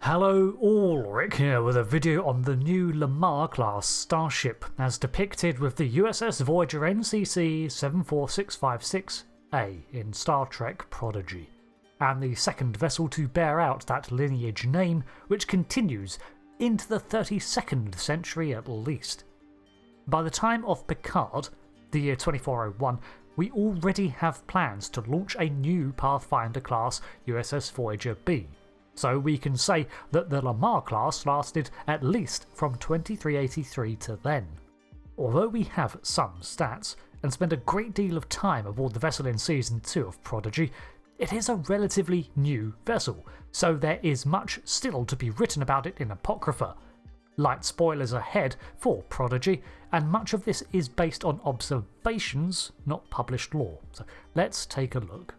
Hello all, Rick here with a video on the new Lamarr Class starship as depicted with the USS Voyager NCC-74656-A in Star Trek Prodigy, and the second vessel to bear out that lineage name, which continues into the 32nd century at least. By the time of Picard, the year 2401, we already have plans to launch a new Pathfinder class USS Voyager-B. So we can say that the Lamarr class lasted at least from 2383 to then. Although we have some stats, and spend a great deal of time aboard the vessel in Season 2 of Prodigy, it is a relatively new vessel, so there is much still to be written about it in Apocrypha. Light spoilers ahead for Prodigy, and much of this is based on observations, not published lore, so let's take a look.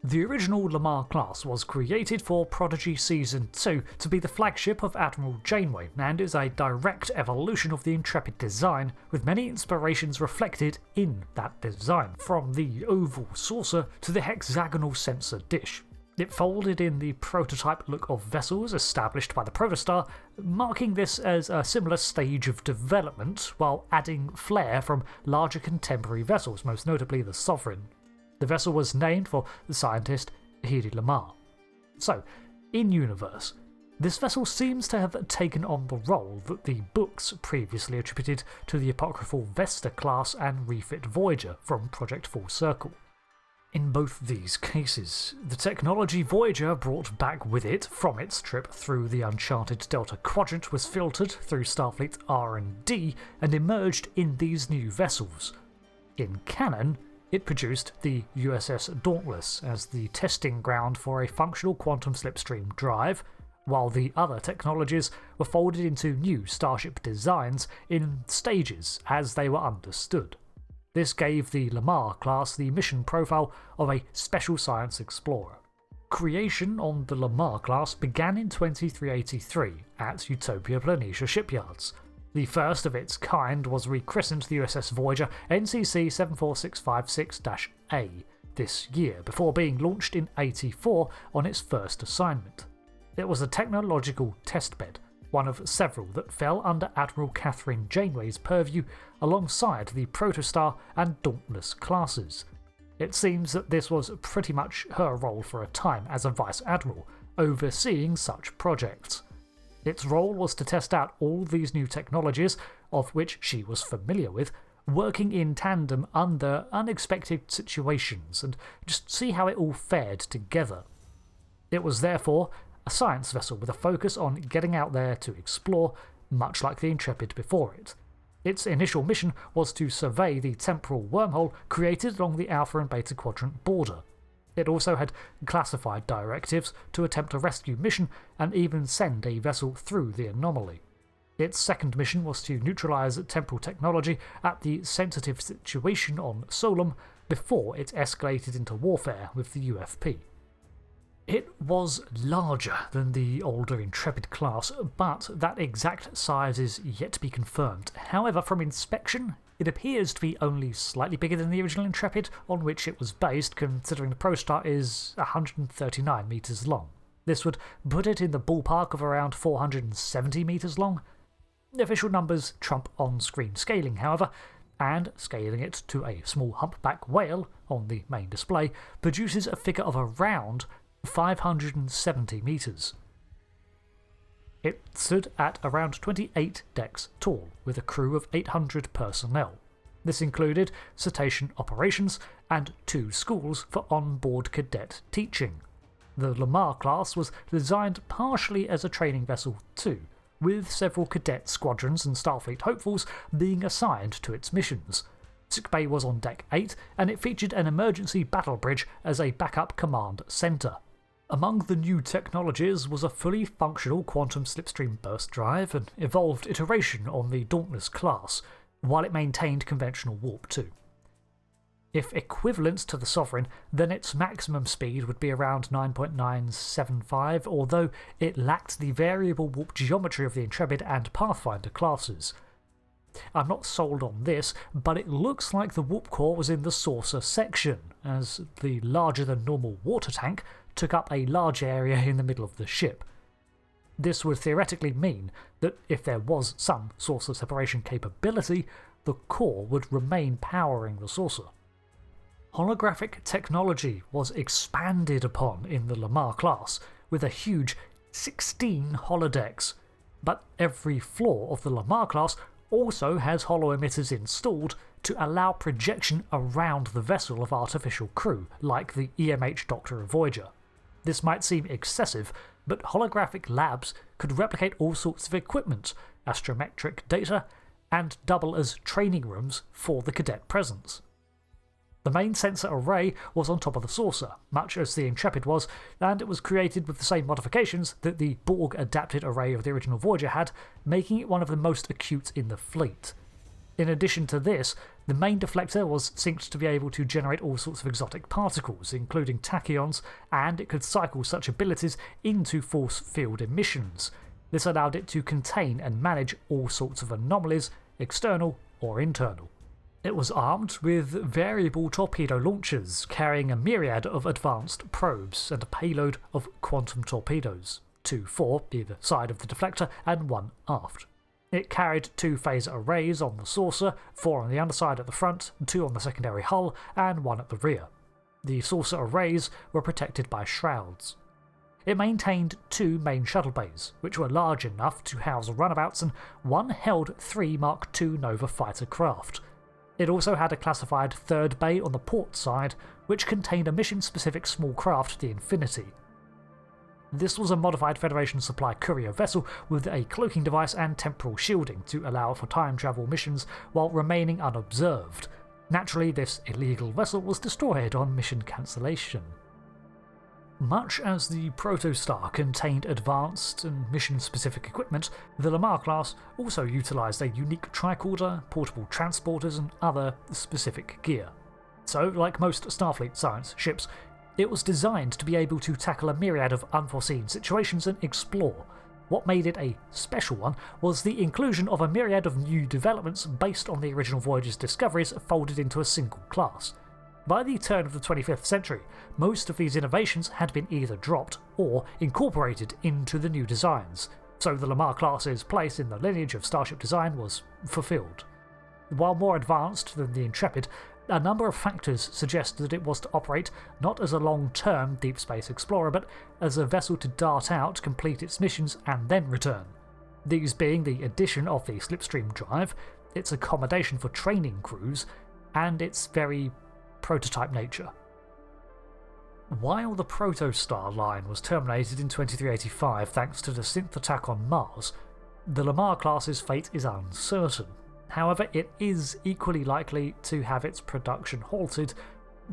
The original Lamarr class was created for Prodigy Season 2 to be the flagship of Admiral Janeway and is a direct evolution of the Intrepid design, with many inspirations reflected in that design, from the oval saucer to the hexagonal sensor dish. It folded in the prototype look of vessels established by the Protostar, marking this as a similar stage of development while adding flair from larger contemporary vessels, most notably the Sovereign. The vessel was named for the scientist Hedy Lamarr. So, in-universe, this vessel seems to have taken on the role that the books previously attributed to the apocryphal Vesta class and refit Voyager from Project Full Circle. In both these cases, the technology Voyager brought back with it from its trip through the uncharted Delta Quadrant was filtered through Starfleet R&D and emerged in these new vessels. In canon, it produced the USS Dauntless as the testing ground for a functional quantum slipstream drive, while the other technologies were folded into new starship designs in stages as they were understood. This gave the Lamarr class the mission profile of a special science explorer. Creation on the Lamarr class began in 2383 at Utopia Planitia shipyards. The first of its kind was rechristened the USS Voyager NCC-74656-A this year, before being launched in '84 on its first assignment. It was a technological testbed, one of several that fell under Admiral Kathryn Janeway's purview alongside the Protostar and Dauntless classes. It seems that this was pretty much her role for a time as a Vice Admiral, overseeing such projects. Its role was to test out all these new technologies, of which she was familiar with, working in tandem under unexpected situations, and just see how it all fared together. It was therefore a science vessel with a focus on getting out there to explore, much like the Intrepid before it. Its initial mission was to survey the temporal wormhole created along the Alpha and Beta Quadrant border. It also had classified directives to attempt a rescue mission and even send a vessel through the anomaly. Its second mission was to neutralize temporal technology at the sensitive situation on Solum before it escalated into warfare with the UFP. It was larger than the older Intrepid class, but that exact size is yet to be confirmed. However, from inspection, it appears to be only slightly bigger than the original Intrepid on which it was based, considering the Protostar is 139 metres long. This would put it in the ballpark of around 470 metres long. Official numbers trump on-screen scaling, however, and scaling it to a small humpback whale on the main display produces a figure of around 570 metres. It stood at around 28 decks tall, with a crew of 800 personnel. This included cetacean operations and 2 schools for on-board cadet teaching. The Lamarr class was designed partially as a training vessel too, with several cadet squadrons and Starfleet hopefuls being assigned to its missions. Sickbay was on Deck 8, and it featured an emergency battle bridge as a backup command centre. Among the new technologies was a fully functional quantum slipstream burst drive, an evolved iteration on the Dauntless class, while it maintained conventional warp too. If equivalent to the Sovereign, then its maximum speed would be around 9.975, although it lacked the variable warp geometry of the Intrepid and Pathfinder classes. I'm not sold on this, but it looks like the warp core was in the saucer section, as the larger than normal water tank took up a large area in the middle of the ship. This would theoretically mean that if there was some saucer separation capability, the core would remain powering the saucer. Holographic technology was expanded upon in the Lamarr class, with a huge 16 holodecks, but every floor of the Lamarr class also has holo emitters installed to allow projection around the vessel of artificial crew, like the EMH Doctor of Voyager. This might seem excessive, but holographic labs could replicate all sorts of equipment, astrometric data, and double as training rooms for the cadet presence. The main sensor array was on top of the saucer, much as the Intrepid was, and it was created with the same modifications that the Borg-adapted array of the original Voyager had, making it one of the most acute in the fleet. In addition to this, the main deflector was synced to be able to generate all sorts of exotic particles, including tachyons, and it could cycle such abilities into force field emissions. This allowed it to contain and manage all sorts of anomalies, external or internal. It was armed with variable torpedo launchers, carrying a myriad of advanced probes and a payload of quantum torpedoes, 2 for either side of the deflector and 1 aft. It carried 2 phaser arrays on the saucer, 4 on the underside at the front, 2 on the secondary hull, and 1 at the rear. The saucer arrays were protected by shrouds. It maintained 2 main shuttle bays, which were large enough to house runabouts, and 1 held 3 Mark II Nova fighter craft. It also had a classified 3rd bay on the port side, which contained a mission-specific small craft, the Infinity. This was a modified Federation supply courier vessel with a cloaking device and temporal shielding to allow for time travel missions while remaining unobserved. Naturally, this illegal vessel was destroyed on mission cancellation. Much as the Protostar contained advanced and mission-specific equipment, the Lamarr class also utilised a unique tricorder, portable transporters and other specific gear. So, like most Starfleet science ships, it was designed to be able to tackle a myriad of unforeseen situations and explore. What made it a special one was the inclusion of a myriad of new developments based on the original Voyager's discoveries folded into a single class. By the turn of the 25th century, most of these innovations had been either dropped or incorporated into the new designs, so the Lamarr class's place in the lineage of starship design was fulfilled. While more advanced than the Intrepid, a number of factors suggest that it was to operate not as a long-term deep space explorer, but as a vessel to dart out, complete its missions, and then return. These being the addition of the slipstream drive, its accommodation for training crews, and its very prototype nature. While the Protostar line was terminated in 2385 thanks to the synth attack on Mars, the Lamarr class's fate is uncertain. However, it is equally likely to have its production halted,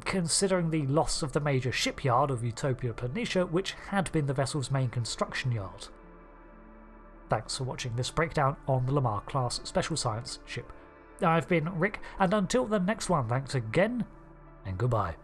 considering the loss of the major shipyard of Utopia Planitia, which had been the vessel's main construction yard. Thanks for watching this breakdown on the Lamarr class Special Science ship. I've been Rick, and until the next one, thanks again, and goodbye.